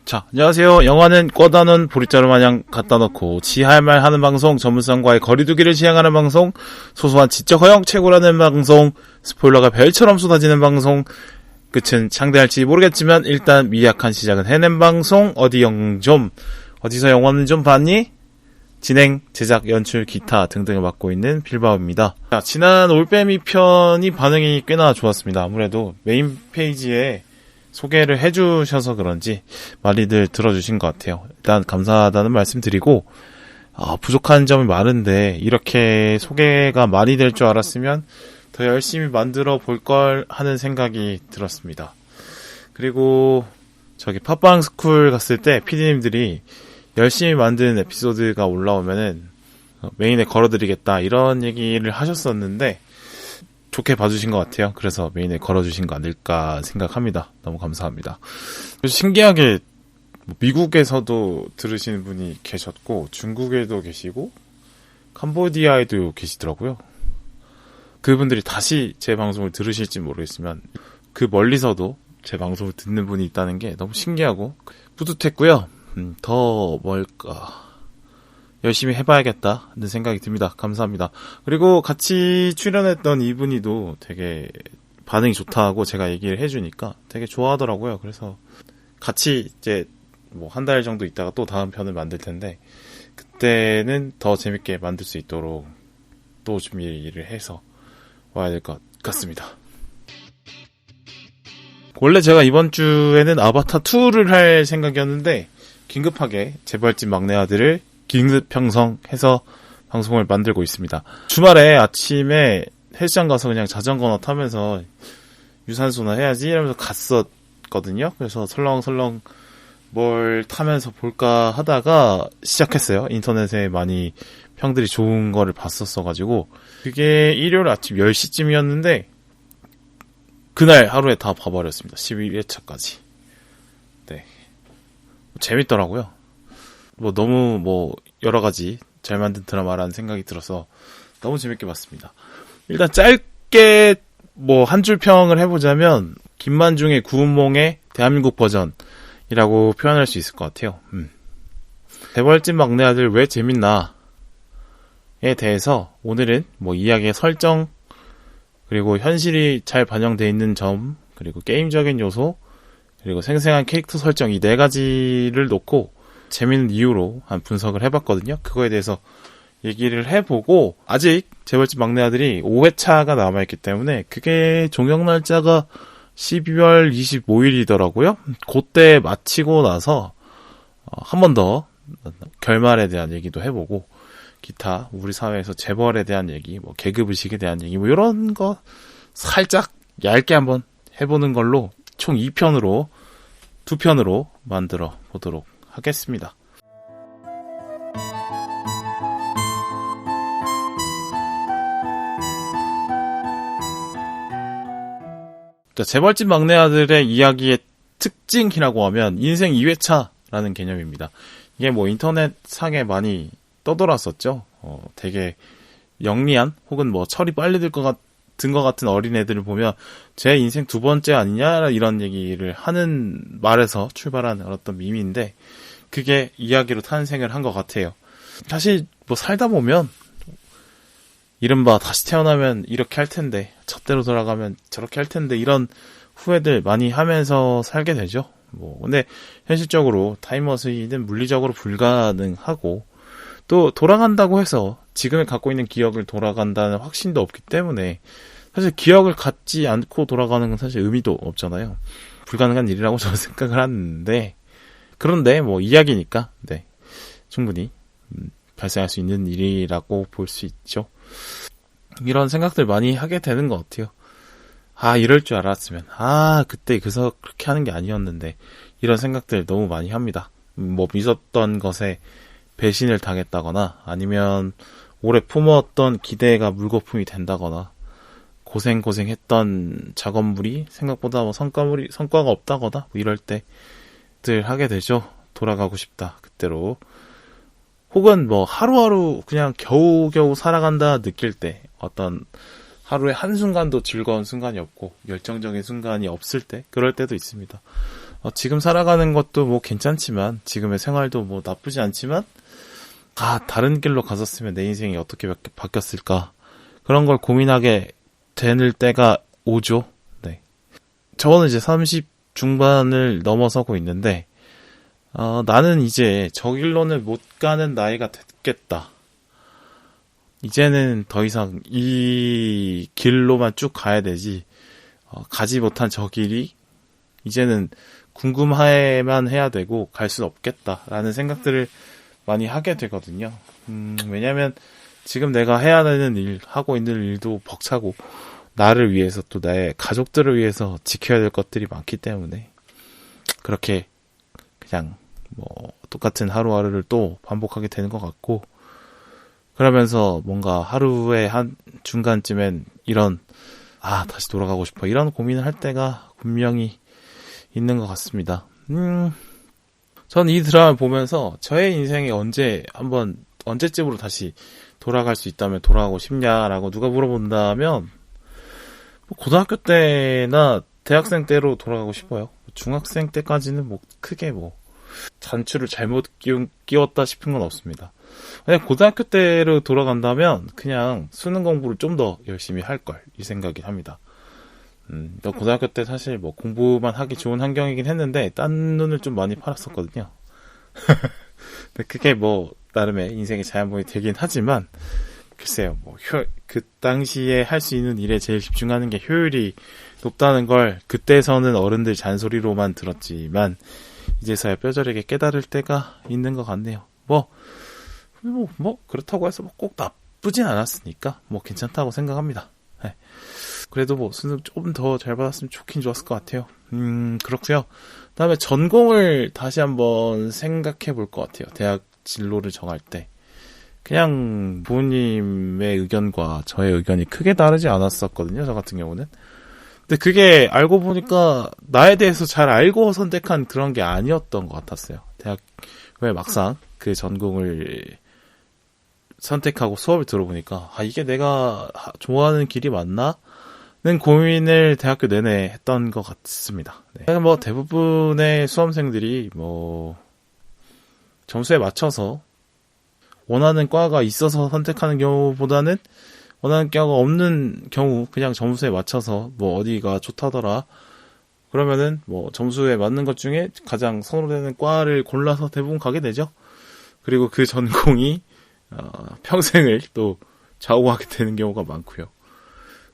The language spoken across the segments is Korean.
자, 안녕하세요. 영화는 꿔다 놓은 보릿자루 마냥 갖다 놓고 지할 말 하는 방송, 전문성과의 거리두기를 지향하는 방송, 소소한 지적 허용 최고라는 방송, 스포일러가 별처럼 쏟아지는 방송, 끝은 창대할지 모르겠지만 일단 미약한 시작은 해낸 방송, 어디 영좀, 어디서 영화는 좀 봤니? 진행, 제작, 연출, 기타 등등을 맡고 있는 빌바오입니다. 자, 지난 올빼미 편이 반응이 꽤나 좋았습니다. 아무래도 메인 페이지에 소개를 해주셔서 그런지 많이들 들어주신 것 같아요. 일단 감사하다는 말씀 드리고, 부족한 점이 많은데 이렇게 소개가 많이 될 줄 알았으면 더 열심히 만들어 볼 걸 하는 생각이 들었습니다. 그리고 저기 팟빵 스쿨 갔을 때 PD님들이 열심히 만든 에피소드가 올라오면은 메인에 걸어드리겠다 이런 얘기를 하셨었는데 좋게 봐주신 것 같아요. 그래서 메인에 걸어주신 거 아닐까 생각합니다. 너무 감사합니다. 신기하게 미국에서도 들으시는 분이 계셨고 중국에도 계시고 캄보디아에도 계시더라고요. 그분들이 다시 제 방송을 들으실지 모르겠지만 그 멀리서도 제 방송을 듣는 분이 있다는 게 너무 신기하고 뿌듯했고요. 더 뭘까, 열심히 해봐야겠다 하는 생각이 듭니다. 감사합니다. 그리고 같이 출연했던 이분이도 되게 반응이 좋다고 제가 얘기를 해주니까 되게 좋아하더라고요. 그래서 같이 이제 뭐 한 달 정도 있다가 또 다음 편을 만들 텐데 그때는 더 재밌게 만들 수 있도록 또 준비를 해서 와야 될 것 같습니다. 원래 제가 이번 주에는 아바타 2를 할 생각이었는데 긴급하게 재벌집 막내 아들을 긴급 형성해서 방송을 만들고 있습니다. 주말에 아침에 헬스장 가서 그냥 자전거나 타면서 유산소나 해야지 이러면서 갔었거든요. 그래서 설렁설렁 뭘 타면서 볼까 하다가 시작했어요. 인터넷에 많이 평들이 좋은 거를 봤었어가지고 그게 일요일 아침 10시쯤이었는데 그날 하루에 다 봐버렸습니다. 12회차까지. 네, 재밌더라고요. 너무 여러 가지 잘 만든 드라마라는 생각이 들어서 너무 재밌게 봤습니다. 일단 짧게 한 줄 평을 해보자면 김만중의 구운몽의 대한민국 버전이라고 표현할 수 있을 것 같아요. 재벌집 막내 아들 왜 재밌나에 대해서 오늘은 이야기의 설정, 그리고 현실이 잘 반영되어 있는 점, 그리고 게임적인 요소, 그리고 생생한 캐릭터 설정, 이 네 가지를 놓고 재밌는 이유로 한 분석을 해봤거든요. 그거에 대해서 얘기를 해보고, 아직 재벌집 막내 아들이 5회차가 남아있기 때문에 그게 종영 날짜가 12월 25일이더라고요. 그때 마치고 나서 한 번 더 결말에 대한 얘기도 해보고, 기타 우리 사회에서 재벌에 대한 얘기, 계급의식에 대한 얘기, 이런 거 살짝 얇게 한번 해보는 걸로 총 2편으로 만들어 보도록 하겠습니다. 자, 재벌집 막내 아들의 이야기의 특징이라고 하면 인생 2회차라는 개념입니다. 이게 인터넷 상에 많이 떠돌았었죠. 되게 영리한 혹은 철이 빨리 들 것 같은 어린애들을 보면 제 인생 두 번째 아니냐 이런 얘기를 하는 말에서 출발한 어떤 밈인데 그게 이야기로 탄생을 한 것 같아요. 사실 살다 보면 이른바 다시 태어나면 이렇게 할 텐데 저때로 돌아가면 저렇게 할 텐데 이런 후회들 많이 하면서 살게 되죠. 근데 현실적으로 타임머신은 물리적으로 불가능하고 또 돌아간다고 해서 지금에 갖고 있는 기억을 돌아간다는 확신도 없기 때문에 사실 기억을 갖지 않고 돌아가는 건 사실 의미도 없잖아요. 불가능한 일이라고 저는 생각을 하는데, 그런데 이야기니까 네, 충분히 발생할 수 있는 일이라고 볼 수 있죠. 이런 생각들 많이 하게 되는 것 같아요. 이럴 줄 알았으면, 그때 그래서 그렇게 하는 게 아니었는데, 이런 생각들 너무 많이 합니다. 믿었던 것에 배신을 당했다거나 아니면 오래 품었던 기대가 물거품이 된다거나 고생했던 작업물이 생각보다 성과가 없다거나 이럴 때들 하게 되죠. 돌아가고 싶다 그때로. 혹은 뭐 하루하루 그냥 겨우겨우 살아간다 느낄 때, 어떤 하루의 한순간도 즐거운 순간이 없고 열정적인 순간이 없을 때, 그럴 때도 있습니다. 지금 살아가는 것도 뭐 괜찮지만, 지금의 생활도 뭐 나쁘지 않지만, 다른 길로 갔었으면 내 인생이 어떻게 바뀌었을까, 그런 걸 고민하게 되는 때가 오죠. 네. 저는 이제 30 중반을 넘어서고 있는데, 나는 이제 저 길로는 못 가는 나이가 됐겠다. 이제는 더 이상 이 길로만 쭉 가야 되지, 가지 못한 저 길이 이제는 궁금해만 해야 되고 갈 수는 없겠다라는 생각들을 많이 하게 되거든요. 왜냐면 지금 내가 해야 되는 일, 하고 있는 일도 벅차고, 나를 위해서 또 나의 가족들을 위해서 지켜야 될 것들이 많기 때문에, 그렇게 그냥 뭐 똑같은 하루하루를 또 반복하게 되는 것 같고, 그러면서 뭔가 하루의 한 중간쯤엔 이런, 다시 돌아가고 싶어, 이런 고민을 할 때가 분명히 있는 것 같습니다. 전 이 드라마를 보면서 저의 인생이 언제쯤으로 다시 돌아갈 수 있다면 돌아가고 싶냐라고 누가 물어본다면, 고등학교 때나 대학생 때로 돌아가고 싶어요. 중학생 때까지는 뭐 크게 뭐 잔추를 잘못 끼웠다 싶은 건 없습니다. 만약 고등학교 때로 돌아간다면 그냥 수능 공부를 좀 더 열심히 할 걸, 이 생각이 합니다. 고등학교 때 사실 뭐 공부만 하기 좋은 환경이긴 했는데 딴 눈을 좀 많이 팔았었거든요. 근데 그게 뭐 나름의 인생의 자양분이 되긴 하지만, 글쎄요, 뭐 그 당시에 할 수 있는 일에 제일 집중하는 게 효율이 높다는 걸 그때서는 어른들 잔소리로만 들었지만, 이제서야 뼈저리게 깨달을 때가 있는 것 같네요. 뭐 그렇다고 해서 꼭 나쁘진 않았으니까 뭐 괜찮다고 생각합니다. 네. 그래도 뭐 수능 조금 더 잘 받았으면 좋긴 좋았을 것 같아요. 그렇고요. 그다음에 전공을 다시 한번 생각해 볼 것 같아요. 대학 진로를 정할 때. 그냥 부모님의 의견과 저의 의견이 크게 다르지 않았었거든요. 저 같은 경우는. 근데 그게 알고 보니까 나에 대해서 잘 알고 선택한 그런 게 아니었던 것 같았어요. 대학에 막상 그 전공을 선택하고 수업을 들어보니까, 이게 내가 좋아하는 길이 맞나? 는 고민을 대학교 내내 했던 것 같습니다. 네. 뭐 대부분의 수험생들이 뭐 점수에 맞춰서 원하는 과가 있어서 선택하는 경우보다는, 원하는 과가 없는 경우 그냥 점수에 맞춰서 뭐 어디가 좋다더라 그러면은 뭐 점수에 맞는 것 중에 가장 선호되는 과를 골라서 대부분 가게 되죠. 그리고 그 전공이 평생을 또 좌우하게 되는 경우가 많고요.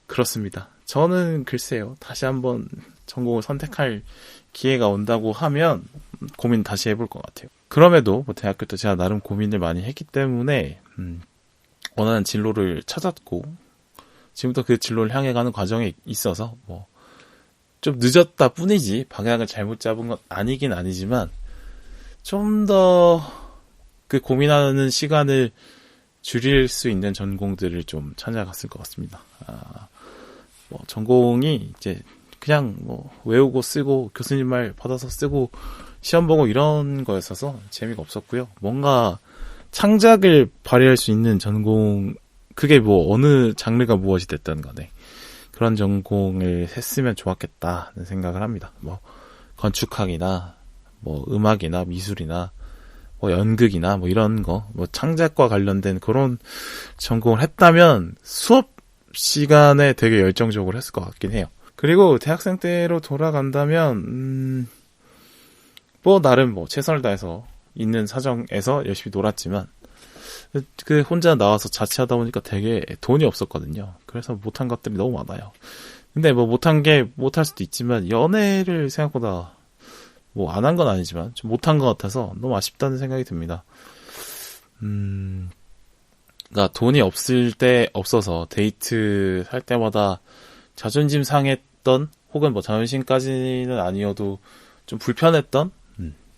그렇습니다. 저는 글쎄요, 다시 한번 전공을 선택할 기회가 온다고 하면 고민 다시 해볼 것 같아요. 그럼에도 뭐 대학교 때 제가 나름 고민을 많이 했기 때문에 원하는 진로를 찾았고, 지금부터 그 진로를 향해 가는 과정에 있어서 뭐 좀 늦었다 뿐이지 방향을 잘못 잡은 건 아니긴 아니지만, 좀 더 그 고민하는 시간을 줄일 수 있는 전공들을 좀 찾아갔을 것 같습니다. 뭐 전공이 이제 그냥 뭐 외우고 쓰고 교수님 말 받아서 쓰고 시험 보고 이런 거였어서 재미가 없었고요. 뭔가 창작을 발휘할 수 있는 전공, 그게 뭐 어느 장르가 무엇이 됐든 간에 그런 전공을 했으면 좋았겠다는 생각을 합니다. 뭐 건축학이나 뭐 음악이나 미술이나 뭐 연극이나 뭐 이런 거, 뭐 창작과 관련된 그런 전공을 했다면 수업 시간에 되게 열정적으로 했을 것 같긴 해요. 그리고 대학생 때로 돌아간다면 뭐 나름 뭐 최선을 다해서 있는 사정에서 열심히 놀았지만, 그 혼자 나와서 자취하다 보니까 되게 돈이 없었거든요. 그래서 못한 것들이 너무 많아요. 근데 뭐 못한 게 못할 수도 있지만, 연애를 생각보다 뭐 안 한 건 아니지만 좀 못한 것 같아서 너무 아쉽다는 생각이 듭니다. 그러니까 돈이 없어서 데이트 할 때마다 자존심 상했던, 혹은 뭐 자존심까지는 아니어도 좀 불편했던,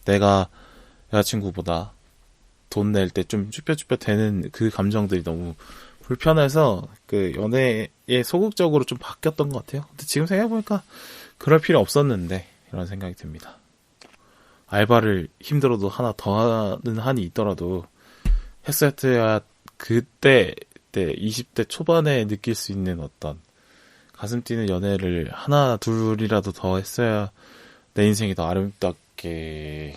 내가 여자친구보다 돈 낼 때 좀 쭈뼛쭈뼛 되는 그 감정들이 너무 불편해서 그 연애에 소극적으로 좀 바뀌었던 것 같아요. 근데 지금 생각해보니까 그럴 필요 없었는데, 이런 생각이 듭니다. 알바를 힘들어도 하나 더 하는 한이 있더라도 했어야 그때 20대 초반에 느낄 수 있는 어떤 가슴 뛰는 연애를 하나 둘이라도 더 했어야 내 인생이 더 아름답게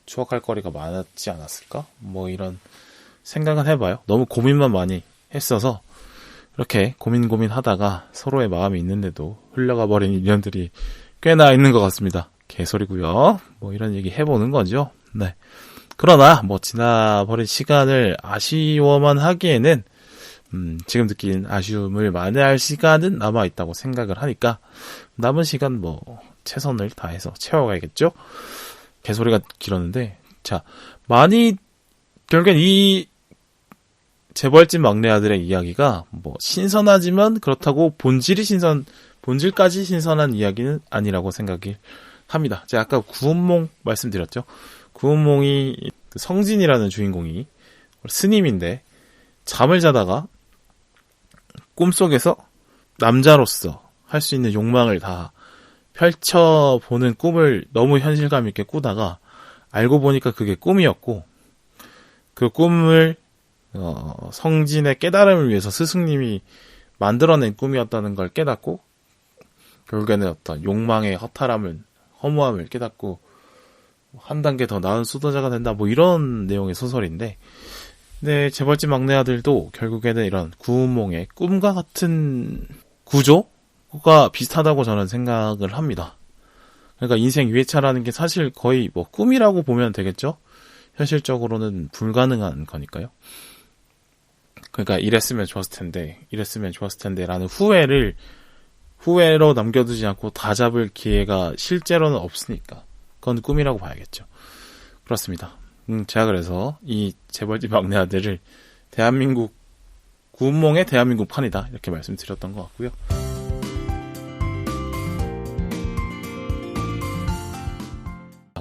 추억할 거리가 많았지 않았을까? 뭐 이런 생각은 해봐요. 너무 고민만 많이 했어서 이렇게 고민하다가 서로의 마음이 있는데도 흘러가 버린 인연들이 꽤나 있는 것 같습니다. 개소리고요. 뭐 이런 얘기 해보는 거죠. 네. 그러나 뭐 지나버린 시간을 아쉬워만 하기에는 지금 느낀 아쉬움을 만회할 시간은 남아있다고 생각을 하니까 남은 시간 뭐 최선을 다해서 채워가야겠죠? 개소리가 길었는데, 자, 결국엔 이 재벌집 막내 아들의 이야기가 뭐 신선하지만 그렇다고 본질까지 신선한 이야기는 아니라고 생각을 합니다. 제가 아까 구운몽 말씀드렸죠? 구운몽이 성진이라는 주인공이 스님인데 잠을 자다가 꿈속에서 남자로서 할 수 있는 욕망을 다 펼쳐보는 꿈을 너무 현실감 있게 꾸다가 알고 보니까 그게 꿈이었고 그 꿈을 성진의 깨달음을 위해서 스승님이 만들어낸 꿈이었다는 걸 깨닫고 결국에는 어떤 욕망의 허무함을 깨닫고 한 단계 더 나은 수도자가 된다 뭐 이런 내용의 소설인데 근데 재벌집 막내 아들도 결국에는 이런 구운몽의 꿈과 같은 구조가 비슷하다고 저는 생각을 합니다. 그러니까 인생 2회차라는 게 사실 거의 뭐 꿈이라고 보면 되겠죠? 현실적으로는 불가능한 거니까요. 그러니까 이랬으면 좋았을 텐데 라는 후회로 남겨두지 않고 다 잡을 기회가 실제로는 없으니까 그건 꿈이라고 봐야겠죠. 그렇습니다. 제가 그래서 이 재벌집 막내 아들을 구운몽의 대한민국 판이다 이렇게 말씀드렸던 것 같고요.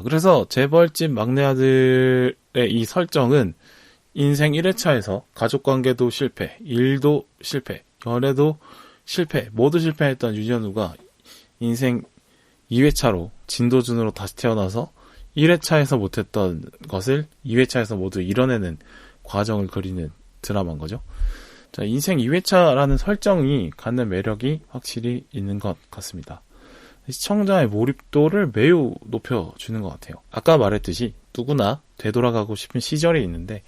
그래서 재벌집 막내 아들의 이 설정은 인생 1회차에서 가족관계도 실패, 일도 실패, 연애도 실패, 모두 실패했던 윤현우가 인생 2회차로 진도준으로 다시 태어나서 1회차에서 못했던 것을 2회차에서 모두 이뤄내는 과정을 그리는 드라마인 거죠. 자, 인생 2회차라는 설정이 갖는 매력이 확실히 있는 것 같습니다. 시청자의 몰입도를 매우 높여주는 것 같아요. 아까 말했듯이 누구나 되돌아가고 싶은 시절이 있는데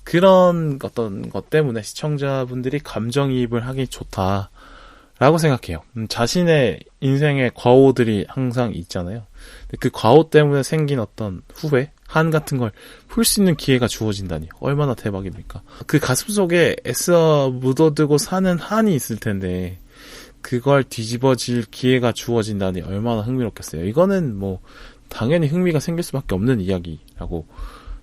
그런 어떤 것 때문에 시청자분들이 감정이입을 하기 좋다라고 생각해요. 자신의 인생의 과오들이 항상 있잖아요. 그 과오 때문에 생긴 어떤 후회, 한 같은 걸 풀 수 있는 기회가 주어진다니 얼마나 대박입니까? 그 가슴속에 애써 묻어두고 사는 한이 있을 텐데 그걸 뒤집어질 기회가 주어진다니 얼마나 흥미롭겠어요. 이거는 뭐 당연히 흥미가 생길 수밖에 없는 이야기라고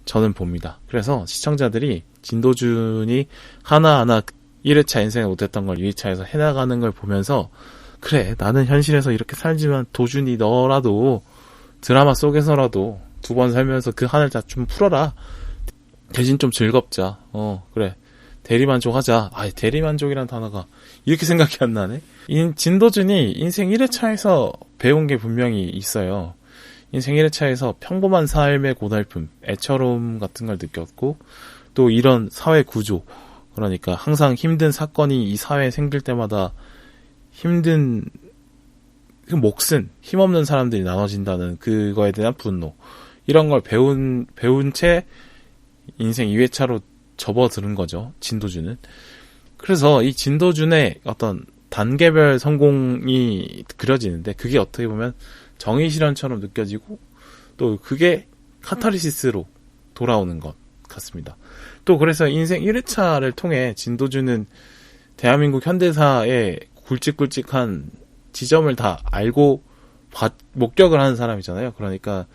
저는 봅니다. 그래서 시청자들이 진도준이 하나하나 1회차 인생에 못했던 걸 2회차에서 해나가는 걸 보면서 그래 나는 현실에서 이렇게 살지만 도준이 너라도 드라마 속에서라도 2번 살면서 그 한을 다 좀 풀어라. 대신 좀 즐겁자. 그래. 대리만족하자. 대리만족이라는 단어가 이렇게 생각이 안 나네. 진도준이 인생 1회차에서 배운 게 분명히 있어요. 인생 1회차에서 평범한 삶의 고달픔, 애처로움 같은 걸 느꼈고 또 이런 사회 구조, 그러니까 항상 힘든 사건이 이 사회에 생길 때마다 힘든 그 몫은 힘없는 사람들이 나눠진다는 그거에 대한 분노, 이런 걸 배운 채 인생 2회차로 접어드는 거죠, 진도준은. 그래서 이 진도준의 어떤 단계별 성공이 그려지는데 그게 어떻게 보면 정의 실현처럼 느껴지고 또 그게 카타르시스로 돌아오는 것 같습니다. 또 그래서 인생 1회차를 통해 진도준은 대한민국 현대사의 굵직굵직한 지점을 다 알고 목격을 하는 사람이잖아요. 그러니까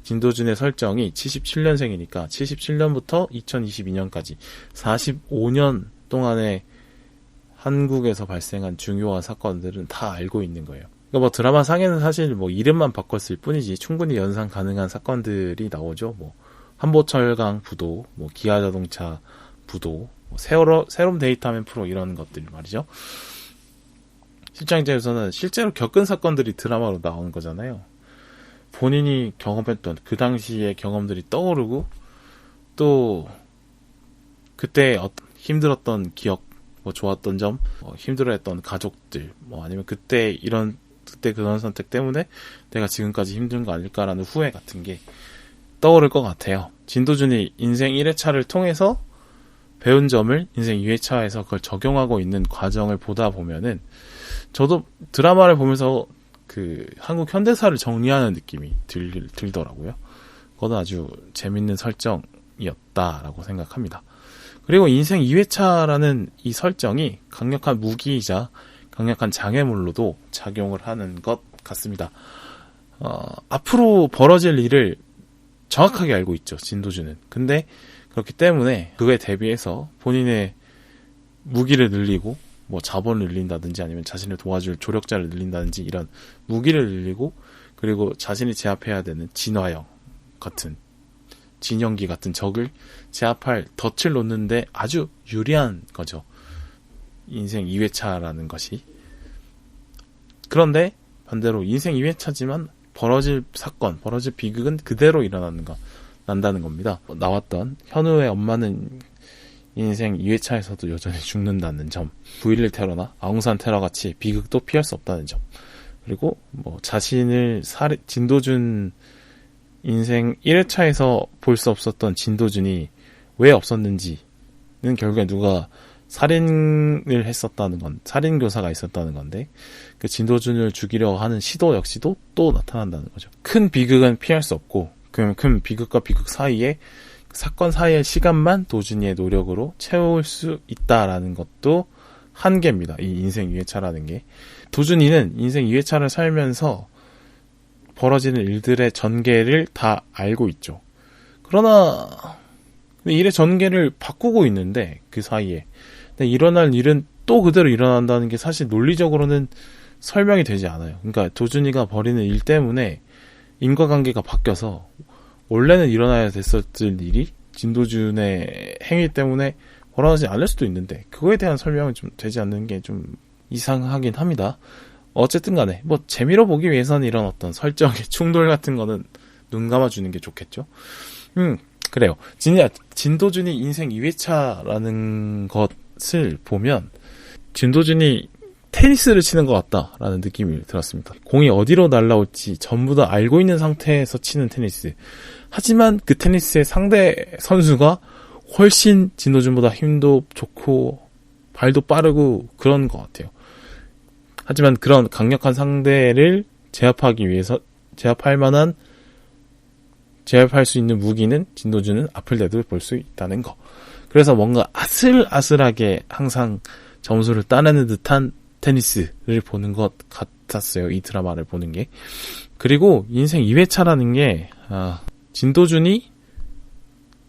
진도준의 설정이 77년생이니까 77년부터 2022년까지 45년 동안의 한국에서 발생한 중요한 사건들은 다 알고 있는 거예요. 그러니까 뭐 드라마 상에는 사실 뭐 이름만 바꿨을 뿐이지 충분히 연상 가능한 사건들이 나오죠. 뭐 한보철강 부도, 뭐 기아자동차 부도, 뭐 세롬 데이터맨 프로 이런 것들 말이죠. 실장 입장에서는 실제로 겪은 사건들이 드라마로 나오는 거잖아요. 본인이 경험했던 그 당시의 경험들이 떠오르고 또 그때 힘들었던 기억, 뭐 좋았던 점, 힘들어했던 가족들, 뭐 아니면 그때 그런 선택 때문에 내가 지금까지 힘든 거 아닐까라는 후회 같은 게 떠오를 것 같아요. 진도준이 인생 1회차를 통해서 배운 점을 인생 2회차에서 그걸 적용하고 있는 과정을 보다 보면은 저도 드라마를 보면서 그 한국 현대사를 정리하는 느낌이 들더라고요. 그건 아주 재밌는 설정이었다라고 생각합니다. 그리고 인생 2회차라는 이 설정이 강력한 무기이자 강력한 장애물로도 작용을 하는 것 같습니다. 앞으로 벌어질 일을 정확하게 알고 있죠, 진도준은. 근데 그렇기 때문에 그거에 대비해서 본인의 무기를 늘리고 뭐 자본을 늘린다든지 아니면 자신을 도와줄 조력자를 늘린다든지 이런 무기를 늘리고 그리고 자신이 제압해야 되는 진화형 같은 진영기 같은 적을 제압할 덫을 놓는데 아주 유리한 거죠. 인생 2회차라는 것이. 그런데 반대로 인생 2회차지만 벌어질 사건, 벌어질 비극은 그대로 난다는 겁니다. 나왔던 현우의 엄마는 인생 2회차에서도 여전히 죽는다는 점, 9.11 테러나 아웅산 테러 같이 비극도 피할 수 없다는 점, 그리고 뭐 자신을 진도준 인생 1회차에서 볼 수 없었던 진도준이 왜 없었는지는 결국에 누가 살인을 했었다는 건, 살인교사가 있었다는 건데, 그 진도준을 죽이려 하는 시도 역시도 또 나타난다는 거죠. 큰 비극은 피할 수 없고, 그럼 큰 비극과 비극 사이에, 사건 사이의 시간만 도준이의 노력으로 채울 수 있다라는 것도 한계입니다. 이 인생 2회차라는 게. 도준이는 인생 2회차를 살면서 벌어지는 일들의 전개를 다 알고 있죠. 그러나, 일의 전개를 바꾸고 있는데, 그 사이에. 근데 일어날 일은 또 그대로 일어난다는 게 사실 논리적으로는 설명이 되지 않아요. 그러니까 도준이가 벌이는 일 때문에 인과관계가 바뀌어서 원래는 일어나야 됐었을 일이 진도준의 행위 때문에 벌어지지 않을 수도 있는데 그거에 대한 설명은 좀 되지 않는 게 좀 이상하긴 합니다. 어쨌든 간에 뭐 재미로 보기 위해서는 이런 어떤 설정의 충돌 같은 거는 눈 감아주는 게 좋겠죠. 그래요. 진도준이 인생 2회차라는 것을 보면 진도준이 테니스를 치는 것 같다라는 느낌이 들었습니다. 공이 어디로 날아올지 전부 다 알고 있는 상태에서 치는 테니스. 하지만 그 테니스의 상대 선수가 훨씬 진도준보다 힘도 좋고 발도 빠르고 그런 것 같아요. 하지만 그런 강력한 상대를 제압하기 위해서 제압할 수 있는 무기는 진도준은 아플 때도 볼 수 있다는 거. 그래서 뭔가 아슬아슬하게 항상 점수를 따내는 듯한 테니스를 보는 것 같았어요. 이 드라마를 보는 게. 그리고 인생 2회차라는 게 진도준이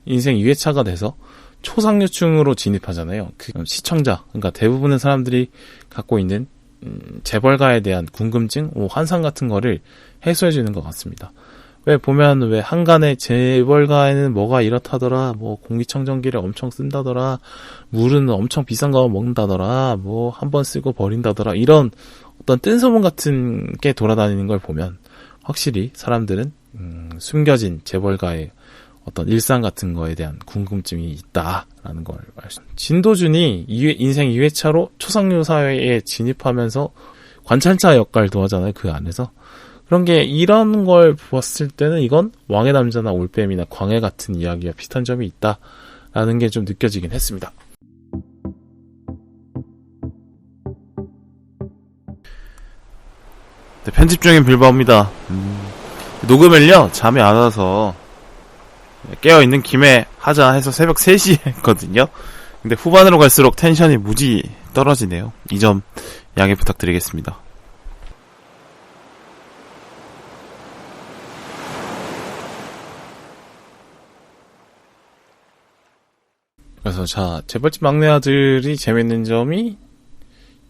인생 2회차가 돼서 초상류층으로 진입하잖아요. 그 시청자, 그러니까 대부분의 사람들이 갖고 있는 재벌가에 대한 궁금증, 환상 같은 거를 해소해주는 것 같습니다. 왜 한간에 재벌가에는 뭐가 이렇다더라, 뭐 공기청정기를 엄청 쓴다더라, 물은 엄청 비싼 거 먹는다더라, 뭐 한 번 쓰고 버린다더라, 이런 어떤 뜬소문 같은 게 돌아다니는 걸 보면 확실히 사람들은 숨겨진 재벌가의 어떤 일상 같은 거에 대한 궁금증이 있다라는 걸 말씀. 진도준이 인생 2회차로 초상류 사회에 진입하면서 관찰자 역할도 하잖아요. 그 안에서. 그런 게 이런 걸 보았을 때는 이건 왕의 남자나 올빼미나 광해 같은 이야기와 비슷한 점이 있다라는 게 좀 느껴지긴 했습니다. 네, 편집 중인 빌바오입니다. 녹음을요 잠이 안 와서 깨어있는 김에 하자 해서 새벽 3시에 했거든요. 근데 후반으로 갈수록 텐션이 무지 떨어지네요. 이 점 양해 부탁드리겠습니다. 그래서 재벌집 막내 아들이 재밌는 점이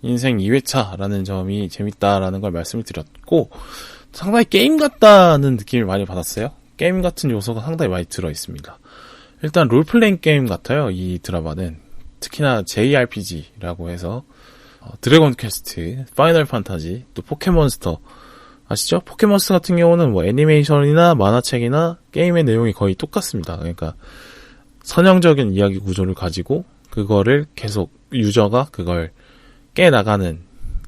인생 2회차라는 점이 재밌다라는 걸 말씀을 드렸고 상당히 게임 같다는 느낌을 많이 받았어요. 게임 같은 요소가 상당히 많이 들어있습니다. 일단 롤플레잉 게임 같아요. 이 드라마는 특히나 JRPG라고 해서 드래곤 퀘스트, 파이널 판타지, 또 포켓몬스터 아시죠? 포켓몬스터 같은 경우는 뭐 애니메이션이나 만화책이나 게임의 내용이 거의 똑같습니다. 그러니까 선형적인 이야기 구조를 가지고 그거를 계속 유저가 그걸 깨나가는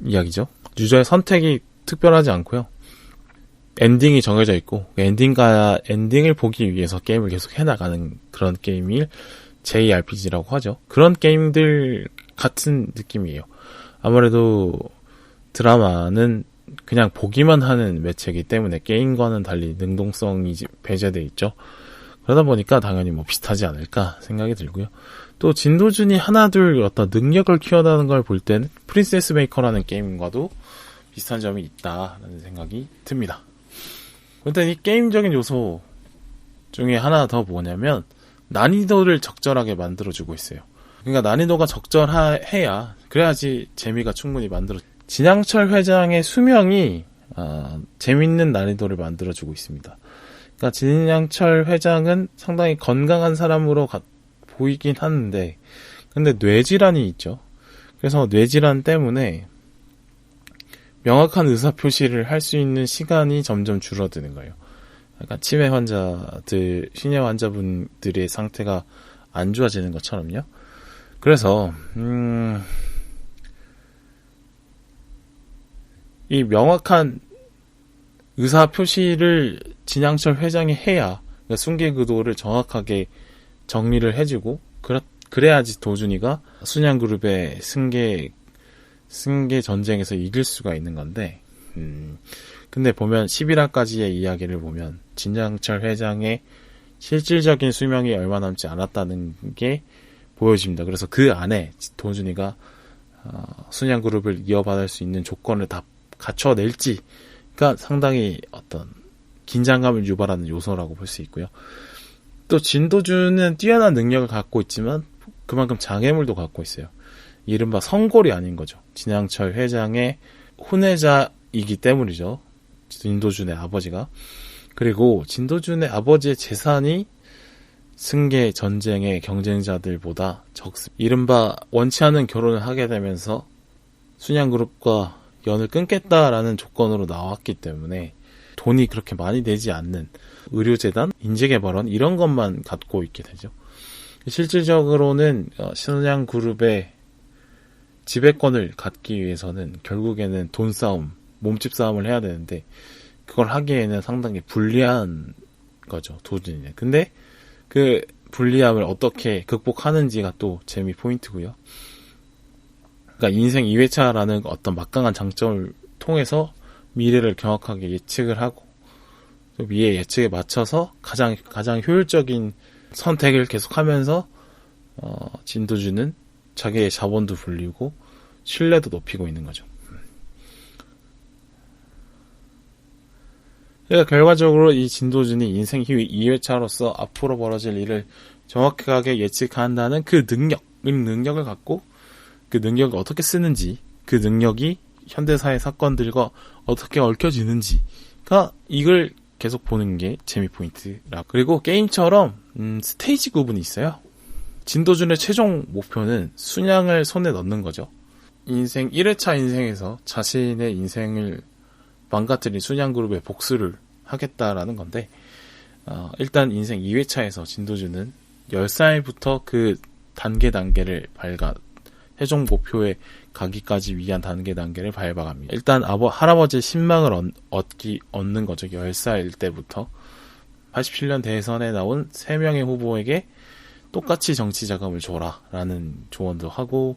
이야기죠. 유저의 선택이 특별하지 않고요. 엔딩이 정해져 있고 엔딩을 보기 위해서 게임을 계속 해나가는 그런 게임일 JRPG라고 하죠. 그런 게임들 같은 느낌이에요. 아무래도 드라마는 그냥 보기만 하는 매체이기 때문에 게임과는 달리 능동성이 배제돼 있죠. 그러다 보니까 당연히 뭐 비슷하지 않을까 생각이 들고요. 또 진도준이 하나둘 어떤 능력을 키워나가는 걸 볼 때는 프린세스 메이커라는 게임과도 비슷한 점이 있다라는 생각이 듭니다. 일단 이 게임적인 요소 중에 하나 더 뭐냐면 난이도를 적절하게 만들어주고 있어요. 그러니까 난이도가 적절해야 그래야지 재미가 충분히 진양철 회장의 수명이 재밌는 난이도를 만들어주고 있습니다. 그러니까 진양철 회장은 상당히 건강한 사람으로 보이긴 하는데 근데 뇌질환이 있죠. 그래서 뇌질환 때문에 명확한 의사표시를 할 수 있는 시간이 점점 줄어드는 거예요. 약간 치매 환자들, 신예 환자분들의 상태가 안 좋아지는 것처럼요. 그래서 이 명확한 의사표시를 진양철 회장이 해야 그러니까 순계구도를 정확하게 정리를 해주고 그래야지 도준이가 순양그룹의 승계 전쟁에서 이길 수가 있는 건데 근데 보면 11화까지의 이야기를 보면 진양철 회장의 실질적인 수명이 얼마 남지 않았다는 게 보여집니다. 그래서 그 안에 도준이가 순양그룹을 이어받을 수 있는 조건을 다 갖춰낼지가 상당히 어떤 긴장감을 유발하는 요소라고 볼 수 있고요. 또 진도준은 뛰어난 능력을 갖고 있지만 그만큼 장애물도 갖고 있어요. 이른바 성골이 아닌 거죠. 진양철 회장의 혼외자이기 때문이죠. 진도준의 아버지가. 그리고 진도준의 아버지의 재산이 승계 전쟁의 경쟁자들보다 이른바 원치 않은 결혼을 하게 되면서 순양그룹과 연을 끊겠다라는 조건으로 나왔기 때문에 돈이 그렇게 많이 되지 않는 의료재단, 인재개발원 이런 것만 갖고 있게 되죠. 실질적으로는 순양그룹의 지배권을 갖기 위해서는 결국에는 돈 싸움, 몸집 싸움을 해야 되는데 그걸 하기에는 상당히 불리한 거죠, 도준이는. 근데 그 불리함을 어떻게 극복하는지가 또 재미 포인트고요. 그러니까 인생 2회차라는 어떤 막강한 장점을 통해서 미래를 정확하게 예측을 하고 또 미래 예측에 맞춰서 가장 효율적인 선택을 계속하면서 진도준은 자기의 자본도 불리고 신뢰도 높이고 있는 거죠. 그러니까 결과적으로 이 진도준이 인생 2회차로서 앞으로 벌어질 일을 정확하게 예측한다는 그 능력을 갖고 그 능력을 어떻게 쓰는지, 그 능력이 현대사의 사건들과 어떻게 얽혀지는지가 이걸 계속 보는 게 재미 포인트라. 그리고 게임처럼 스테이지 구분이 있어요. 진도준의 최종 목표는 순양을 손에 넣는 거죠. 인생 1회차 인생에서 자신의 인생을 망가뜨린 순양그룹에 복수를 하겠다라는 건데 일단 인생 2회차에서 진도준은 10살부터 그 단계를 최종 목표에 가기까지 위한 단계를 밟아갑니다. 일단 할아버지의 신망을 얻는 거죠. 10살 때부터 87년 대선에 나온 3명의 후보에게 똑같이 정치 자금을 줘라 라는 조언도 하고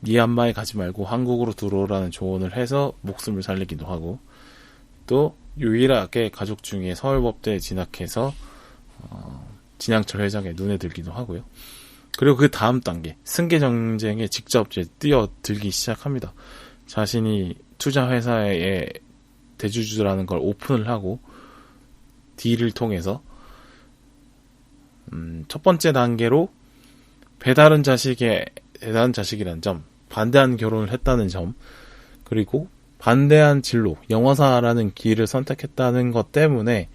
미얀마에 가지 말고 한국으로 들어오라는 조언을 해서 목숨을 살리기도 하고 또 유일하게 가족 중에 서울법대에 진학해서 진양철 회장의 눈에 들기도 하고요. 그리고 그 다음 단계 승계 전쟁에 직접 뛰어들기 시작합니다. 자신이 투자 회사의 대주주라는 걸 오픈을 하고 딜을 통해서 첫 번째 단계로 배다른 자식이라는 점, 반대한 결혼을 했다는 점, 그리고 반대한 진로, 영화사라는 길을 선택했다는 것 때문에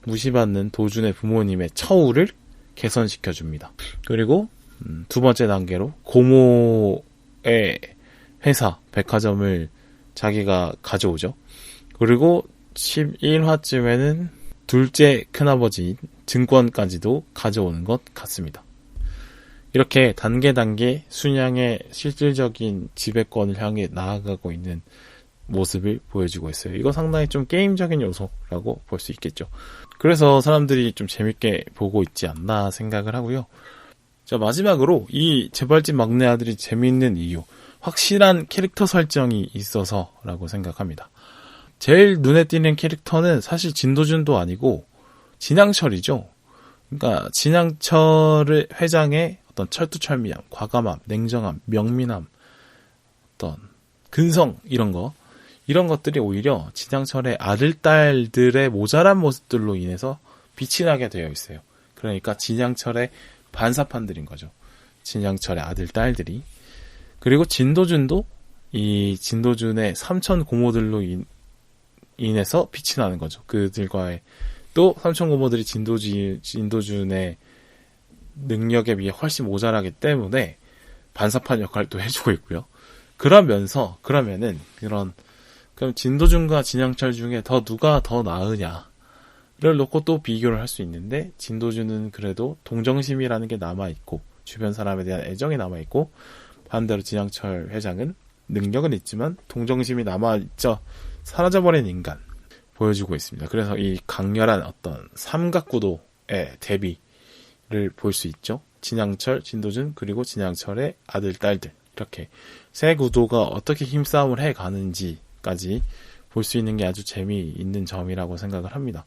무시받는 도준의 부모님의 처우를 개선시켜줍니다. 그리고 두 번째 단계로 고모의 회사, 백화점을 자기가 가져오죠. 그리고 11화쯤에는 둘째 큰아버지인 증권까지도 가져오는 것 같습니다. 이렇게 단계 순양의 실질적인 지배권을 향해 나아가고 있는 모습을 보여주고 있어요. 이거 상당히 좀 게임적인 요소라고 볼 수 있겠죠. 그래서 사람들이 좀 재밌게 보고 있지 않나 생각을 하고요. 자, 마지막으로 이 재벌집 막내 아들이 재미있는 이유, 확실한 캐릭터 설정이 있어서라고 생각합니다. 제일 눈에 띄는 캐릭터는 사실 진도준도 아니고 진양철이죠. 그러니까 진양철 회장의 어떤 철두철미함, 과감함, 냉정함, 명민함, 어떤 근성 이런 것들이 오히려 진양철의 아들, 딸들의 모자란 모습들로 인해서 빛이 나게 되어 있어요. 그러니까 진양철의 반사판들인 거죠. 진양철의 아들, 딸들이. 그리고 진도준도 이 진도준의 삼천 고모들로 인해서 빛이 나는 거죠. 그들과의 또 삼천 고모들이 진도준의 능력에 비해 훨씬 모자라기 때문에 반사판 역할을 또 해주고 있고요. 그러면은 그럼 진도준과 진양철 중에 누가 더 나으냐를 놓고 또 비교를 할 수 있는데, 진도준은 그래도 동정심이라는 게 남아있고 주변 사람에 대한 애정이 남아있고, 반대로 진양철 회장은 능력은 있지만 동정심이 남아있죠. 사라져버린 인간 보여주고 있습니다. 그래서 이 강렬한 어떤 삼각구도의 대비를 볼 수 있죠. 진양철, 진도준, 그리고 진양철의 아들, 딸들, 이렇게 세 구도가 어떻게 힘싸움을 해가는지까지 볼 수 있는 게 아주 재미있는 점이라고 생각을 합니다.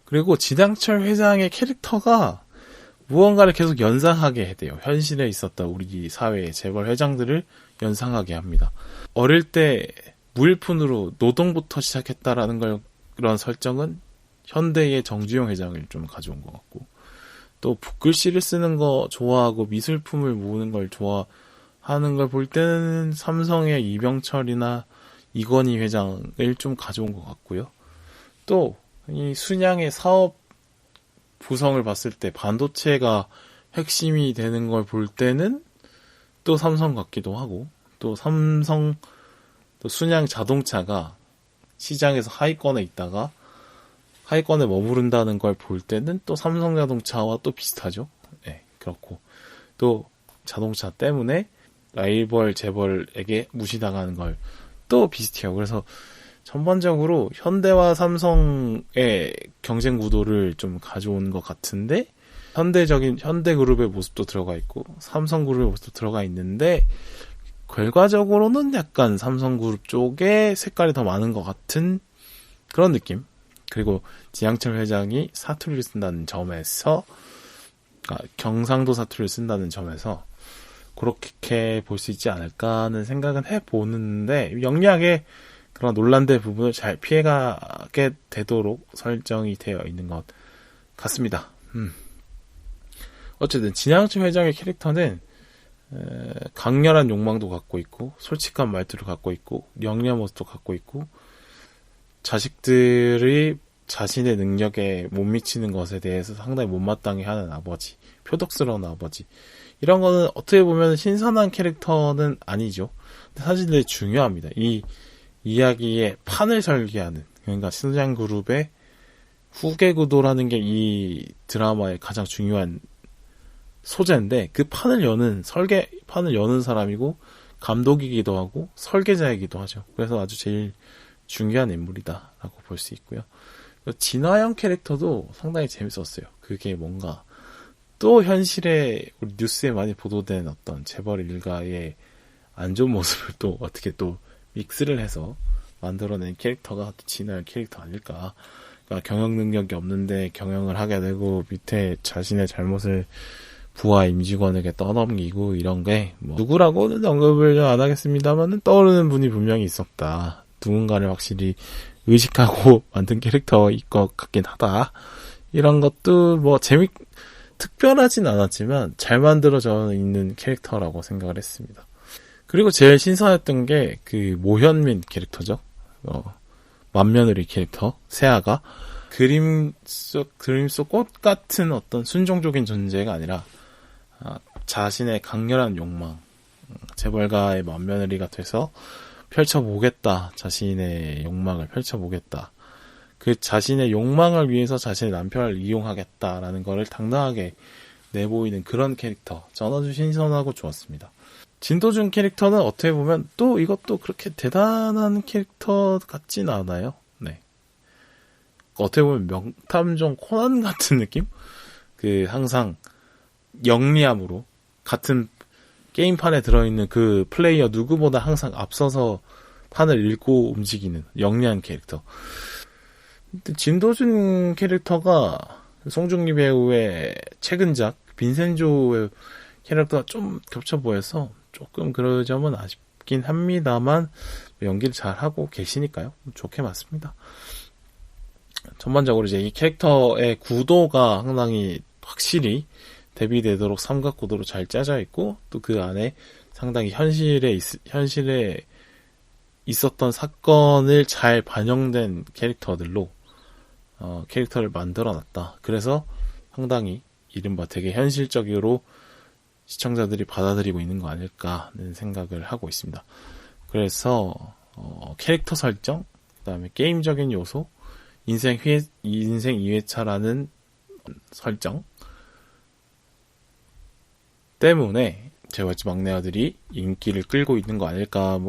그리고 진양철 회장의 캐릭터가 무언가를 계속 연상하게 해대요. 현실에 있었던 우리 사회의 재벌 회장들을 연상하게 합니다. 어릴 때 무일푼으로 노동부터 시작했다라는 그런 설정은 현대의 정주영 회장을 좀 가져온 것 같고, 또 붓글씨를 쓰는 거 좋아하고 미술품을 모으는 걸 좋아하는 걸 볼 때는 삼성의 이병철이나 이건희 회장을 좀 가져온 것 같고요. 또 이 순양의 사업 구성을 봤을 때 반도체가 핵심이 되는 걸 볼 때는 또 삼성 같기도 하고, 또 순양 자동차가 시장에서 하위권에 있다가 하위권에 머무른다는 걸 볼 때는 또 삼성 자동차와 또 비슷하죠. 네, 그렇고 또 자동차 때문에 라이벌 재벌에게 무시당하는 걸 또 비슷해요. 그래서 전반적으로 현대와 삼성의 경쟁 구도를 좀 가져온 것 같은데, 현대그룹의 모습도 들어가 있고 삼성그룹의 모습도 들어가 있는데, 결과적으로는 약간 삼성그룹 쪽에 색깔이 더 많은 것 같은 그런 느낌. 그리고 진양철 회장이 사투리를 쓴다는 점에서, 그러니까 경상도 사투리를 쓴다는 점에서 그렇게 볼 수 있지 않을까 하는 생각은 해보는데, 영리하게 그런 논란된 부분을 잘 피해가게 되도록 설정이 되어 있는 것 같습니다. 어쨌든 진양철 회장의 캐릭터는 강렬한 욕망도 갖고 있고, 솔직한 말투를 갖고 있고, 영리한 모습도 갖고 있고, 자식들이 자신의 능력에 못 미치는 것에 대해서 상당히 못마땅해 하는 아버지, 표독스러운 아버지, 이런 거는 어떻게 보면 신선한 캐릭터는 아니죠. 근데 사실 되게 중요합니다. 이 이야기의 판을 설계하는, 그러니까 신장그룹의 후계 구도라는 게 이 드라마의 가장 중요한 소재인데, 그 판을 여는 사람이고 감독이기도 하고 설계자이기도 하죠. 그래서 아주 제일 중요한 인물이다라고 볼 수 있고요. 진화영 캐릭터도 상당히 재밌었어요. 그게 뭔가 또 현실에 우리 뉴스에 많이 보도된 어떤 재벌 일가의 안 좋은 모습을 또 어떻게 또 믹스를 해서 만들어낸 캐릭터가 또 진화영 캐릭터 아닐까. 그러니까 경영 능력이 없는데 경영을 하게 되고, 밑에 자신의 잘못을 부하 임직원에게 떠넘기고, 이런 게 뭐 누구라고는 언급을 안 하겠습니다만 떠오르는 분이 분명히 있었다. 누군가를 확실히 의식하고 만든 캐릭터일 것 같긴 하다. 이런 것도 뭐 특별하진 않았지만 잘 만들어져 있는 캐릭터라고 생각을 했습니다. 그리고 제일 신선했던 게 그 모현민 캐릭터죠. 맏며느리 캐릭터 세아가 그림 속 꽃 같은 어떤 순종적인 존재가 아니라 자신의 강렬한 욕망, 재벌가의 맏며느리가 돼서 펼쳐보겠다, 자신의 욕망을 펼쳐보겠다, 그 자신의 욕망을 위해서 자신의 남편을 이용하겠다라는 거를 당당하게 내보이는 그런 캐릭터. 저는 아주 신선하고 좋았습니다. 진도준 캐릭터는 어떻게 보면 또 이것도 그렇게 대단한 캐릭터 같진 않아요. 네. 어떻게 보면 명탐정 코난 같은 느낌? 항상 영리함으로 같은 게임판에 들어있는 그 플레이어 누구보다 항상 앞서서 판을 읽고 움직이는 영리한 캐릭터. 근데 진도준 캐릭터가 송중기 배우의 최근작 빈센조의 캐릭터가 좀 겹쳐 보여서 조금 그런 점은 아쉽긴 합니다만 연기를 잘하고 계시니까요. 좋게 봤습니다. 전반적으로 이제 이 캐릭터의 구도가 상당히 확실히 대비되도록 삼각구도로 잘 짜져 있고 또 그 안에 상당히 현실에 있었던 사건을 잘 반영된 캐릭터들로 캐릭터를 만들어놨다. 그래서 상당히 이른바 되게 현실적으로 시청자들이 받아들이고 있는 거 아닐까 하는 생각을 하고 있습니다. 그래서 캐릭터 설정, 그 다음에 게임적인 요소, 인생 2회차라는 설정 때문에 제와치 막내 아들이 인기를 끌고 있는 거 아닐까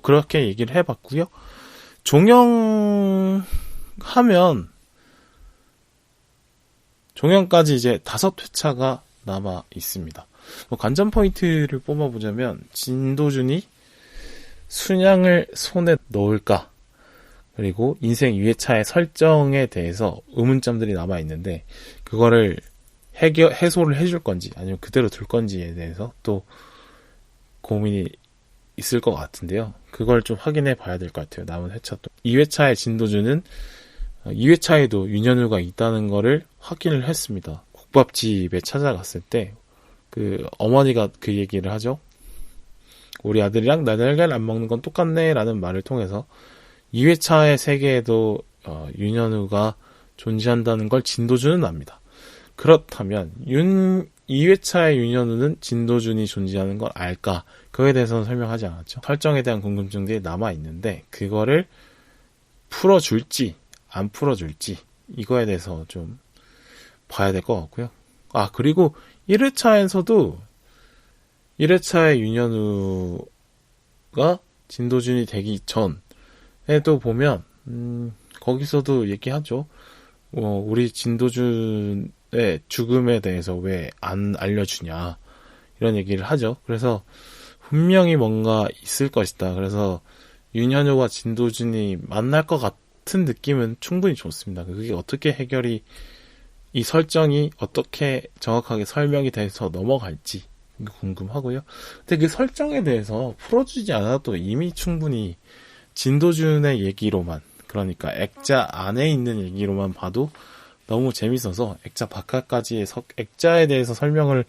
그렇게 얘기를 해봤고요. 종영까지 이제 5회차가 남아 있습니다. 관전 포인트를 뽑아보자면 진도준이 순양을 손에 넣을까, 그리고 인생 2회차의 설정에 대해서 의문점들이 남아 있는데 그거를 해소를 해줄 건지 아니면 그대로 둘 건지에 대해서 또 고민이 있을 것 같은데요. 그걸 좀 확인해 봐야 될 것 같아요. 남은 회차 또 2회차의 진도준은 2회차에도 윤현우가 있다는 거를 확인을 했습니다. 국밥집에 찾아갔을 때 어머니가 그 얘기를 하죠. 우리 아들이랑 나달걀 안 먹는 건 똑같네 라는 말을 통해서 2회차의 세계에도 윤현우가 존재한다는 걸 진도준은 압니다. 그렇다면 2회차의 윤현우는 진도준이 존재하는 걸 알까? 그거에 대해서는 설명하지 않았죠. 설정에 대한 궁금증들이 남아있는데 그거를 풀어줄지 안 풀어줄지 이거에 대해서 좀 봐야 될 것 같고요. 그리고 1회차에서도 1회차의 윤현우가 진도준이 되기 전에도 보면 거기서도 얘기하죠. 우리 진도준의 죽음에 대해서 왜 안 알려주냐 이런 얘기를 하죠. 그래서 분명히 뭔가 있을 것이다. 그래서 윤현우와 진도준이 만날 것 같은 느낌은 충분히 좋습니다. 그게 어떻게 이 설정이 어떻게 정확하게 설명이 돼서 넘어갈지 궁금하고요. 근데 그 설정에 대해서 풀어주지 않아도 이미 충분히 진도준의 얘기로만, 그러니까 액자 안에 있는 얘기로만 봐도 너무 재밌어서 액자 바깥까지 액자에 대해서 설명을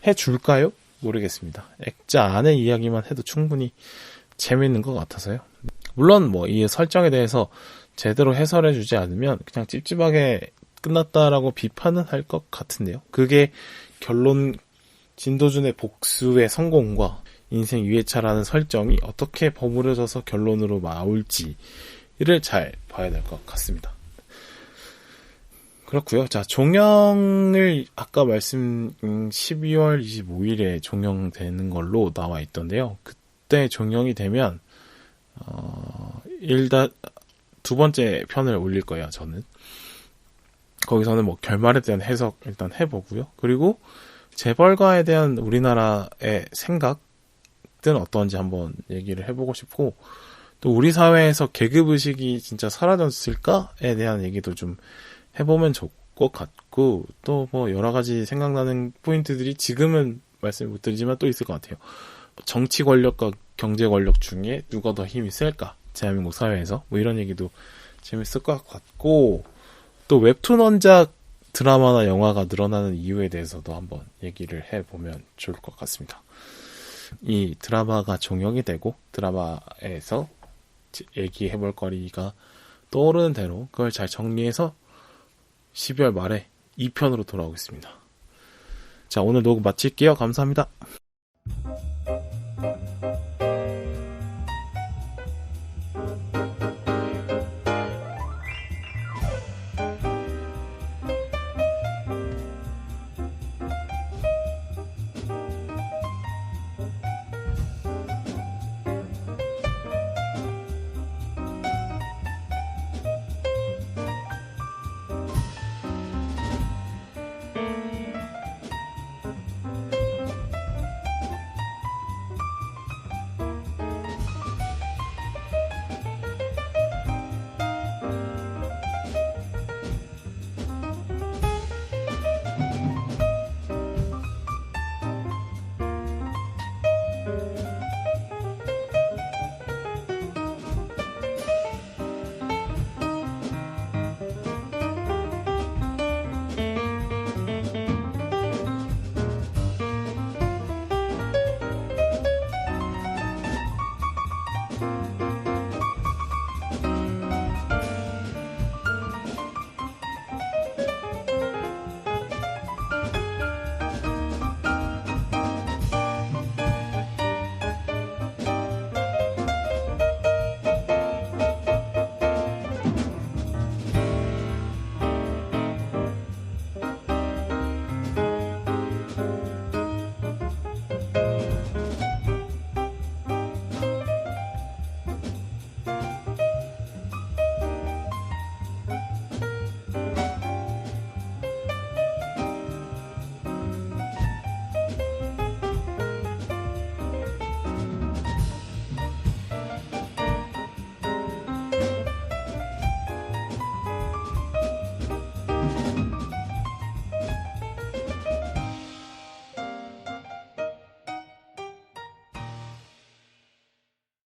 해줄까요? 모르겠습니다. 액자 안의 이야기만 해도 충분히 재밌는 것 같아서요. 물론 이 설정에 대해서 제대로 해설해주지 않으면 그냥 찝찝하게 끝났다라고 비판은 할 것 같은데요. 그게 진도준의 복수의 성공과 인생 2회차라는 설정이 어떻게 버무려져서 결론으로 나올지를 잘 봐야 될 것 같습니다. 그렇고요. 자, 종영을 아까 12월 25일에 종영되는 걸로 나와 있던데요. 그때 종영이 되면 두 번째 편을 올릴 거예요. 저는 거기서는 결말에 대한 해석 일단 해보고요. 그리고 재벌가에 대한 우리나라의 생각은 어떤지 한번 얘기를 해보고 싶고, 또 우리 사회에서 계급의식이 진짜 사라졌을까에 대한 얘기도 좀 해보면 좋을 것 같고, 또 여러 가지 생각나는 포인트들이 지금은 말씀 못 드리지만 또 있을 것 같아요. 정치 권력과 경제 권력 중에 누가 더 힘이 셀까? 대한민국 사회에서 이런 얘기도 재밌을 것 같고, 또 웹툰 원작 드라마나 영화가 늘어나는 이유에 대해서도 한번 얘기를 해보면 좋을 것 같습니다. 이 드라마가 종영이 되고 드라마에서 얘기해볼 거리가 떠오르는 대로 그걸 잘 정리해서 12월 말에 2편으로 돌아오겠습니다. 자, 오늘 녹음 마칠게요. 감사합니다.